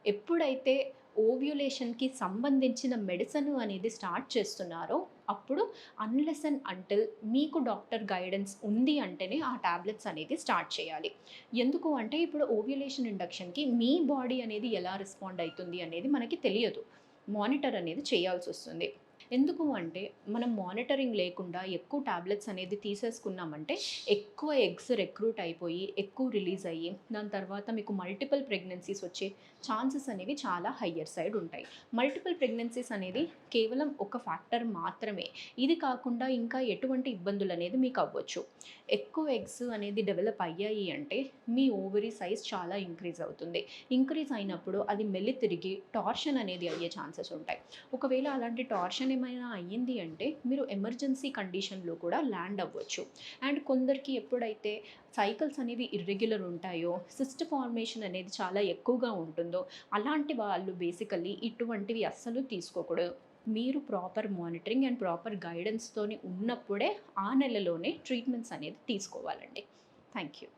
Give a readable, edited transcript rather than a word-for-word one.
ఎప్పుడైతే ఓవ్యులేషన్‌కి సంబంధించిన మెడిసిన్ అనేది స్టార్ట్ చేస్తున్నారో, అప్పుడు అన్‌లెస్ అండ్ అంటిల్ మీకు డాక్టర్ గైడెన్స్ ఉంది అంటేనే ఆ టాబ్లెట్స్ అనేది స్టార్ట్ చేయాలి. ఎందుకు అంటే ఇప్పుడు ఓవ్యులేషన్ ఇండక్షన్‌కి మీ బాడీ అనేది ఎలా రెస్పాండ్ అయితుంది అనేది మనకి తెలియదు. మానిటర్ అనేది చేయాల్సొస్తుంది. ఎందుకు అంటే మనం మానిటరింగ్ లేకుండా ఎక్కువ టాబ్లెట్స్ అనేది తీసేసుకున్నామంటే ఎక్కువ ఎగ్స్ రిక్రూట్ అయిపోయి, ఎక్కువ రిలీజ్ అయ్యి, దాని తర్వాత మీకు మల్టిపుల్ ప్రెగ్నెన్సీస్ వచ్చే ఛాన్సెస్ అనేవి చాలా హయ్యర్ సైడ్ ఉంటాయి. మల్టిపుల్ ప్రెగ్నెన్సీస్ అనేది కేవలం ఒక ఫ్యాక్టర్ మాత్రమే. ఇది కాకుండా ఇంకా ఎటువంటి ఇబ్బందులనేది మీకు అవ్వచ్చు. ఎక్కువ ఎగ్స్ అనేది డెవలప్ అయ్యాయి అంటే మీ ఓవరీ సైజ్ చాలా ఇంక్రీజ్ అవుతుంది. ఇంక్రీజ్ అయినప్పుడు అది మెల్లి తిరిగి టార్షన్ అనేది అయ్యే ఛాన్సెస్ ఉంటాయి. ఒకవేళ అలాంటి టార్షన్ ఏమైనా అయ్యింది అంటే మీరు ఎమర్జెన్సీ కండిషన్‌లో కూడా ల్యాండ్ అవ్వచ్చు. అండ్ కొందరికి ఎప్పుడైతే సైకిల్స్ అనేవి ఇర్రెగ్యులర్ ఉంటాయో, సిస్ట్ ఫార్మేషన్ అనేది చాలా ఎక్కువగా ఉంటుందో, అలాంటి వాళ్ళు బేసికల్లీ ఇటువంటివి అస్సలు తీసుకోకూడదు. మీరు ప్రాపర్ మానిటరింగ్ అండ్ ప్రాపర్ గైడెన్స్‌తోని ఉన్నప్పుడే ఆ నెలలోనే ట్రీట్మెంట్స్ అనేది తీసుకోవాలండి. Thank you.